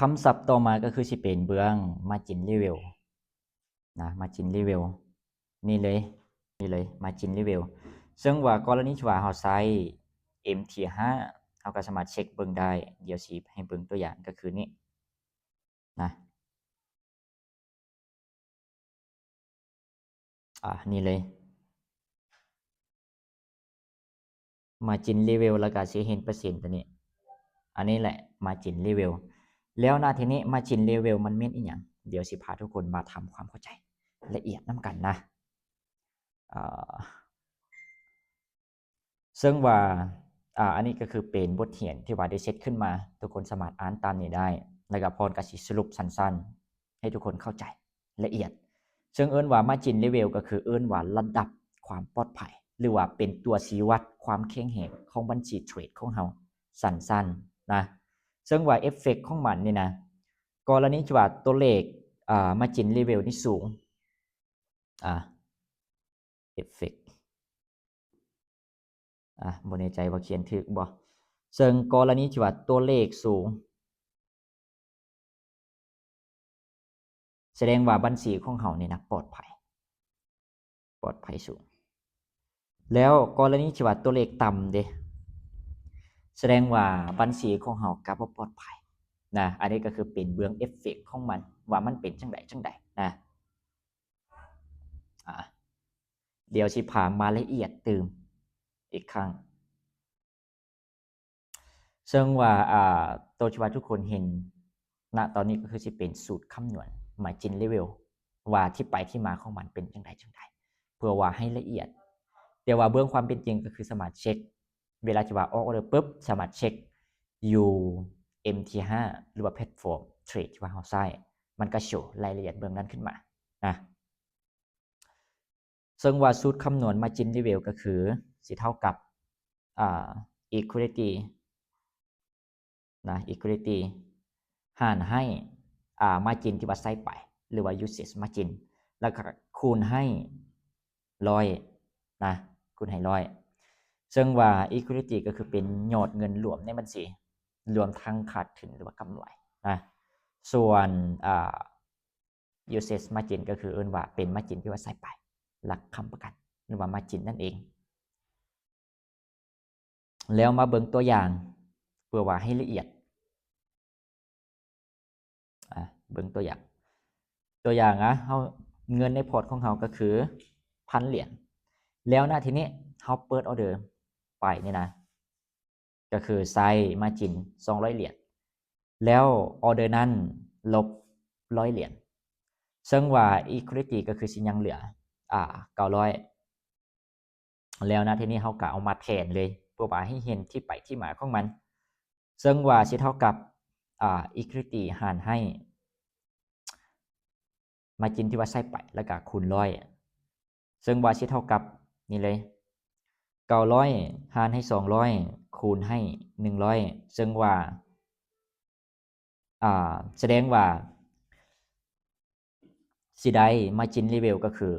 คำศัพท์ต่อมาก็คือสิเป็นเบื้อง margin level นะ margin level นี่เลย margin level ซึ่งว่ากรณีที่ว่าเราใช้ MT5 เราก็สามารถเช็คเบิ่งได้เดี๋ยวสิให้เบิ่งตัวอย่างก็คือนี้นะนี่เลย margin level แล้วก็สิเห็นเปอร์เซ็นต์ตัวนี้อันนี้แหละ margin level แล้วหน้าทีนี้ margin level มันแม่นอีหยังเดี๋ยวสิพาทุกคนมาทำความเข้าใจละเอียดนำกันนะซึ่งว่าอันนี้ก็คือเป็นบทเรียนที่ว่าได้เซตขึ้นมาทุกคนสามารถอ่านตามนี้ได้แล้วก็พรก็สิสรุปสั้นๆให้ทุกคนเข้าใจละเอียดซึ่งเอิ้นว่า margin level ก็คือเอิ้นว่าระดับความปลอดภัยหรือว่าเป็นตัวชี้วัดความแข็งแรงของบัญชีเทรดของเฮาสั้นๆนะซึ่งว่าเอฟเฟกต์ของมันนี่นะกรณีที่ว่าตัวเลขmargin level นี่สูงเอฟเฟกต์บ่แน่ใจว่าเขียนถูกบ่ซึ่งกรณีที่ว่าตัวเลขสูงแสดงว่าบัญชีของเฮานี่นะปลอดภัยสูงแล้วกรณีที่ว่าตัวเลขต่ำเด้แสดงว่าบัญชีของเฮาก็บ่ปลอดภัยนะอันนี้ก็คือเป็นเบื้องเอฟเฟกต์ของมันว่ามันเป็นจังไดนะเดี๋ยวสิพามาละเอียดตื่มอีกครั้งซึ่งว่าตัวที่ว่าทุกคนเห็นณตอนนี้ก็คือสิเป็นสูตรคำนวณ margin level ว่าที่ไปที่มาของมันเป็นจังไดเพื่อว่าให้ละเอียดแต่ว่าเบื้องความเป็นจริงก็คือสามารถเช็คเวลาที่ว่าออกออเดอร์ปึ๊บสามารถเช็คอยู่ MT5 หรือว่าแพลตฟอร์มเทรดที่ว่าเฮาใช้มันก็โชว์รายละเอียดเบื้องนั้นขึ้นมานะซึ่งว่าสูตรคำนวณ margin level ก็คือสิเท่ากับequality นะ equality หารให้margin ที่ว่าใส่ไปหรือว่า usage margin แล้วก็คูณให้100นะคูณให้100ซึ่งว่า equality ก็คือเป็นยอดเงินรวมในบัญชีรวมทั้งขาดทุนหรือว่ากำไรนะส่วนusage margin ก็คือเอิ้นว่าเป็น margin ที่ว่าใส่ไปหลักค้ำประกันหรือว่า margin นั่นเองแล้วมาเบิ่งตัวอย่างเพื่อว่าให้ละเอียดเบิ่งตัวอย่างเฮาเงินในพอร์ตของเฮาก็คือ 1,000 เหรียญแล้วณทีนี้เฮาเปิดออเดอร์ไปนี่นะก็คือใส่ margin 200 เหรียญแล้วออเดอร์นั้นลบ100 เหรียญซึ่งว่า equity ก็คือสิยังเหลือ900แล้วณทีนี้เฮาก็เอามาแทนเลยเพื่อว่าให้เห็นที่ไปที่มาของมันซึ่งว่าสิเท่ากับequity หารให้margin ที่ว่าใส่ไปแล้วก็คูณ100ซึ่งว่าสิเท่ากับนี่เลย900หารให้200คูณให้100ซึ่งว่าแสดงว่าสิได้ margin level ก็คือ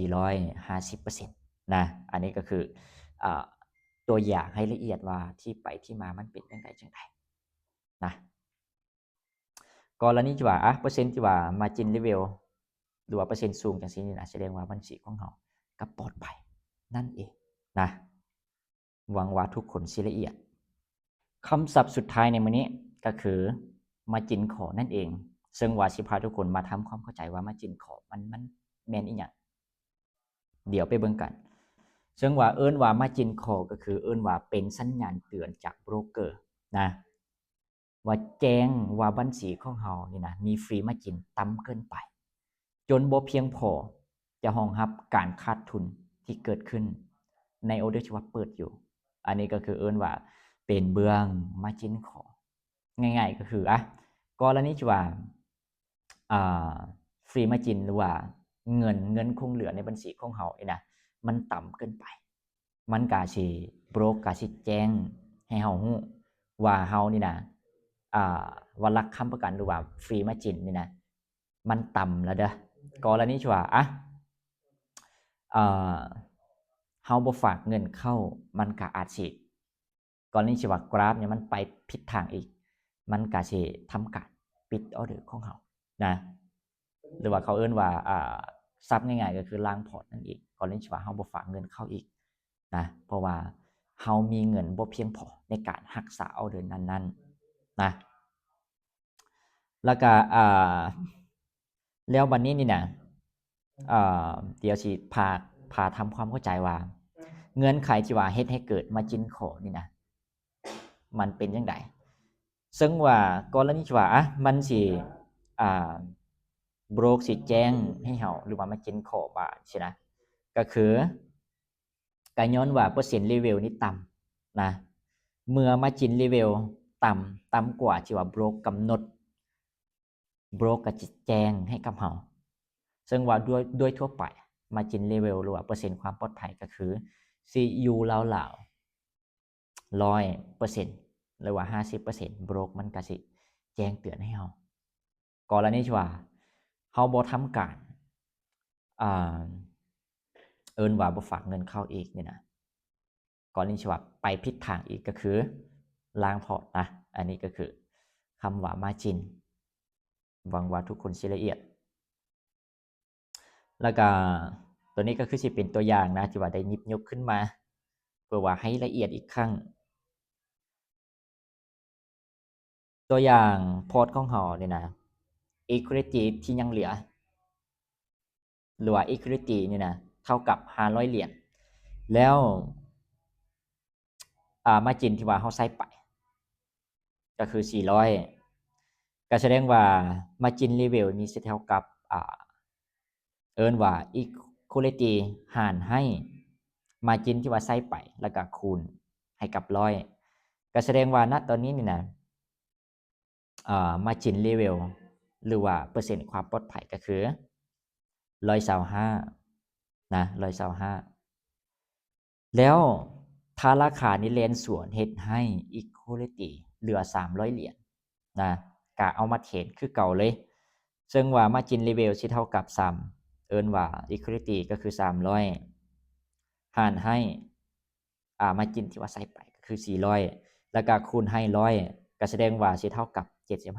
450% นะอันนี้ก็คือตัวอย่างให้ละเอียดว่าที่ไปที่มามันเป็นจังไดนะกรณีที่ว่าเปอร์เซ็นต์ที่ว่า margin level หรือว่าเปอร์เซ็นต์สูงจังซี่นี่นะแสดงว่าบัญชีของเฮาก็ปลอดภัยนั่นเองนะหวังว่าทุกคนสิละเอียดคำศัพท์สุดท้ายในมื้อนี้ก็คือ margin call นั่นเองซึ่งว่าสิพาทุกคนมาทำความเข้าใจว่า margin call มันแม่นอีหยังเดี๋ยวไปเบิ่งกันซึ่งว่าเอิ้นว่า margin call ก็คือเอิ้นว่าเป็นสัญญาณเตือนจากโบรกเกอร์นะว่าแจ้งว่าบัญชีของเฮานี่นะมีฟรีมาร์จินต่ำเกินไปจนบ่เพียงพอจะรองรับการขาดทุนที่เกิดขึ้นในออเดอร์ที่ว่าเปิดอยู่อันนี้ก็คือเอิ้นว่าเป็นเบื้อง margin call ง่ายๆก็คือกรณีที่ว่าฟรีมาร์จินหรือว่าเงินคงเหลือในบัญชีของเฮานี่นะมันต่ำเกินไปมันก็สิโบรกก็สิแจ้งให้เฮาฮู้ว่าเฮานี่นะว่าหลักค้ำประกันหรือว่าฟรีมาร์จินนี่นะมันต่ำแล้วเด้อกรณีที่ว่าเฮาบ่ฝากเงินเข้ามันก็อาจสิกรณีที่ว่ากราฟเนี่ยมันไปผิดทางอีก มันก็สิทำการปิดออเดอร์ของเฮานะหรือว่าเขาเอิ้นว่าซับง่ายๆก็คือล้างพอร์ตนั่นเองกรณีที่ว่าเฮาบ่ฝากเงินเข้าอีกนะเพราะว่าเฮามีเงินบ่เพียงพอในการรักษาออเดอร์นั้นๆนะแล้วก็แล้วบัดนี้นี่นะเดี๋ยวสิพาทำความเข้าใจว่าเงื่อนไขที่ว่าเฮ็ดให้เกิด Margin Call นี่นะมันเป็นจังไดซึ่งว่ากรณีที่ว่ามันสิโบรกสิแจ้งให้เฮาหรือว่า Margin Call ว่าสินะก็คือก็ย้อนว่าเปอร์เซ็นต์รีวิวนี่ต่ำนะเมื่อ Margin Level ต่ำกว่าที่ว่าโบรกกำหนดโบรกก็จะแจ้งให้กับเฮาซึ่งว่าด้วยทั่วไป Margin Level หรือว่าเปอร์เซ็นต์ความปลอดภัยก็คือสิอยู่ราวๆ 100%หรือว่า 50% โบรกมันก็สิแจ้งเตือนให้เฮากรณีที่ว่าเฮาบ่ทำการเอิ้นว่าบ่ฝากเงินเข้าอีกนี่นะกรณีที่ว่าไปผิดทางอีกก็คือล้างพอร์ตนะอันนี้ก็คือคำว่า Margin หวังว่าทุกคนสิละเอียดแล้วก็ตัวนี้ก็คือสิเป็นตัวอย่างนะที่ว่าได้หยิบยกขึ้นมาเพื่อว่าให้ละเอียดอีกครั้งตัวอย่างพอร์ตของเฮานี่นะ equity ที่ยังเหลือหรือว่า equity นี่นะเท่ากับ500เหรียญแล้วmargin ที่ว่าเฮาใส่ไปก็คือ400ก็แสดงว่า margin level นี้สิเท่ากับเอิ้นว่า equity หารให้ margin ที่ว่าใส่ไปแล้วก็คูณให้กับ100ก็แสดงว่าณตอนนี้นี่นะmargin level หรือว่าเปอร์เซ็นต์ความปลอดภัยก็คือ125นะ125แล้วถ้าราคานี้แล่นสวนเฮ็ดให้ equity เหลือ300เหรียญนะก็เอามาเทรดคือเก่าเลยซึ่งว่า margin level สิเท่ากับ3เอิ้นว่า equity ก็คือ300หารให้margin ที่ว่าใส่ไปก็คือ400แล้วก็คูณให้100ก็แสดงว่าสิเท่ากับ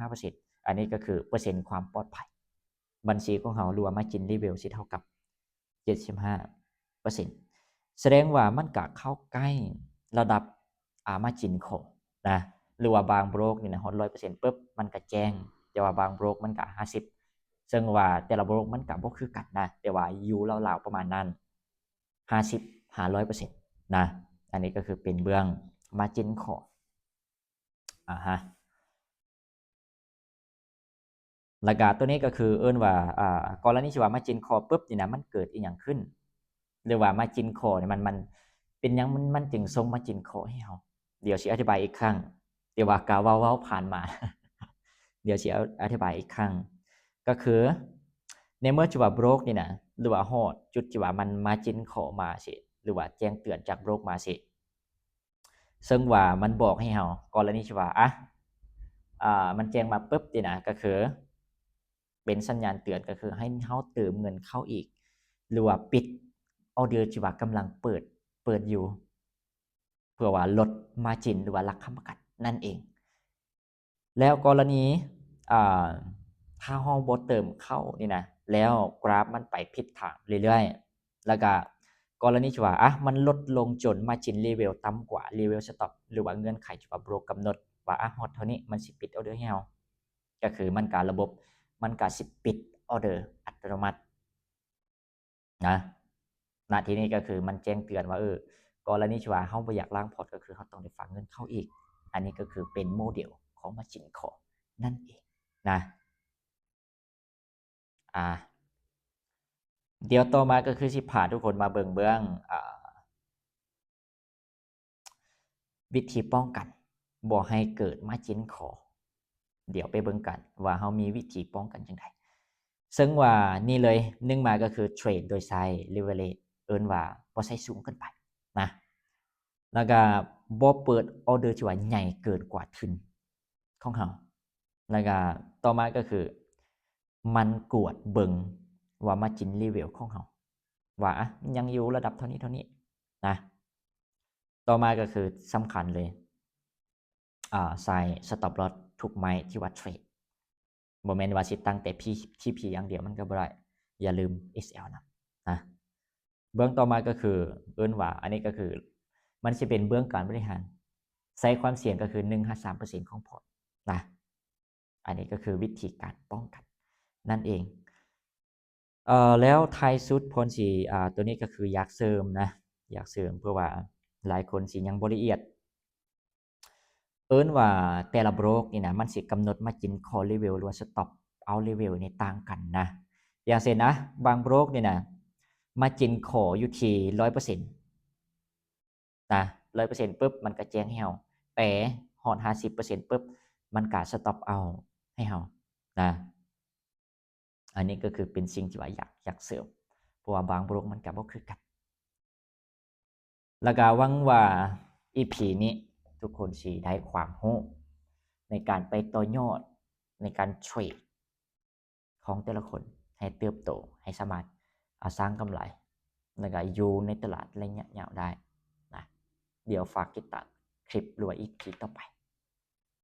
75% อันนี้ก็คือเปอร์เซ็นต์ความปลอดภัยบัญชีของเฮาหรือว่า margin level สิเท่ากับ 75% แสดงว่ามันก็เข้าใกล้ระดับmargin call นะหรือว่าบางโบรกนี่นะฮอด 100% ปึ๊บมันก็แจ้งแต่ว่าบางโบรกมันก็50ซึ่งว่าแต่ละโบรกมันก็บ่คือกันนะแต่ว่าอยู่ราวๆประมาณนั้น50 500%นะอันนี้ก็คือเป็นเบื้อง margin call ฮะแล้วก็ตัวนี้ก็คือเอิ้นว่ากรณีที่ว่า margin call ปึ๊บนี่นะมันเกิดอีหยังขึ้นหรือว่า margin call นี่มันเป็นหยังมันจึงส่ง margin call ให้เฮาเดี๋ยวสิอธิบายอีกครั้งเดี๋ยวว่ากะเว้าๆผ่านมา เดี๋ยวสิอธิบายอีกครั้งก็คือในเมื่อที่ว่าโบรกนี่นะหรือว่าฮอดจุดที่ว่ามัน margin call มาสิหรือว่าแจ้งเตือนจากโบรกมาสิซึ่งว่ามันบอกให้เฮากรณีที่ว่ามันแจ้งมาปึ๊บนี่นะก็คือเป็นสัญญาณเตือนก็คือให้เฮาเติมเงินเข้าอีกหรือว่าปิดออเดอร์ที่ว่ากำลังเปิดอยู่เพื่อว่าลด margin หรือว่าหลักค้ำประกันนั่นเองแล้วกรณีถ้าเฮาบ่เติมเข้านี่นะแล้วกราฟมันไปผิดทางเรื่อยๆแล้วก็กรณีที่ว่ามันลดลงจน margin level ต่ำกว่า level stop หรือว่าเงื่อนไขที่ว่าโบรกกำหนดว่าฮอดเท่านี้มันสิปิดออเดอร์ให้เฮาก็คือมันก็ระบบมันก็สิปิดออเดอร์อัตโนมัตินะณที่นี้ก็คือมันแจ้งเตือนว่ากรณีที่ว่าเฮาบ่อยากล้างพอร์ตก็คือเฮาต้องได้ฝากเงินเข้าอีกอันนี้ก็คือเป็นโมเดลของ margin call นั่นเองนะเดี๋ยวต่อมาก็คือสิพาทุกคนมาเบิ่งเบื้องวิธีป้องกันบ่ให้เกิด margin call เดี๋ยวไปเบิ่งกันว่าเฮามีวิธีป้องกันจังไดซึ่งว่านี่เลย1มาก็คือเทรดโดยใช้ leverage เอิ้นว่าบ่ใช้สูงเกินไปนะแล้วก็บ่เปิดออเดอร์ที่ว่าใหญ่เกินกว่าทุนของเฮาแล้วก็ต่อมาก็คือมันกวดเบิ่งว่า margin level ของเฮาว่ายังอยู่ระดับเท่านี้นะต่อมาก็คือสำคัญเลยใส่ stop loss ทุกไม้ที่ว่าเทรดบ่แม่นว่าสิตั้งแต่ TP อย่างเดียวมันก็บ่ได้อย่าลืม SL นะเบื้องต่อมาก็คือเอิ้นว่าอันนี้ก็คือมันสิเป็นเบื้องการบริหารใส่ความเสี่ยงก็คือ 1-3% ของพอร์ตนะอันนี้ก็คือวิธีการป้องกันนั่นเองแล้วท้ายสุดพรสิตัวนี้ก็คืออยากเสริมนะอยากเสริมเพื่อว่าหลายคนสิยังบ่ละเอียดเอิ้นว่าแต่ละโบรกนี่นะมันสิกำหนด margin call level หรือว่า stop out level นี่ต่างกันนะอย่างเช่นนะบางโบรกนี่นะ margin call อยู่ที่ 100% นะ 100% ปุ๊บมันก็แจ้งให้เฮาแต่ฮอด 50% ปุ๊บมันก็ stop out ให้เฮานะอันนี้ก็คือเป็นสิ่งที่ว่าอยากเสริมเพราะว่าบางโบรกมันก็บ่คือกันแล้วก็หวังว่า EP นี้ทุกคนสิได้ความรู้ในการไปต่อยอดในการเทรดของแต่ละคนให้เติบโตให้สามารถสร้างกำไรแล้วก็อยู่ในตลาดระยะยาวได้นะเดี๋ยวฝากติดตามคลิปหรือว่า EP ต่อไป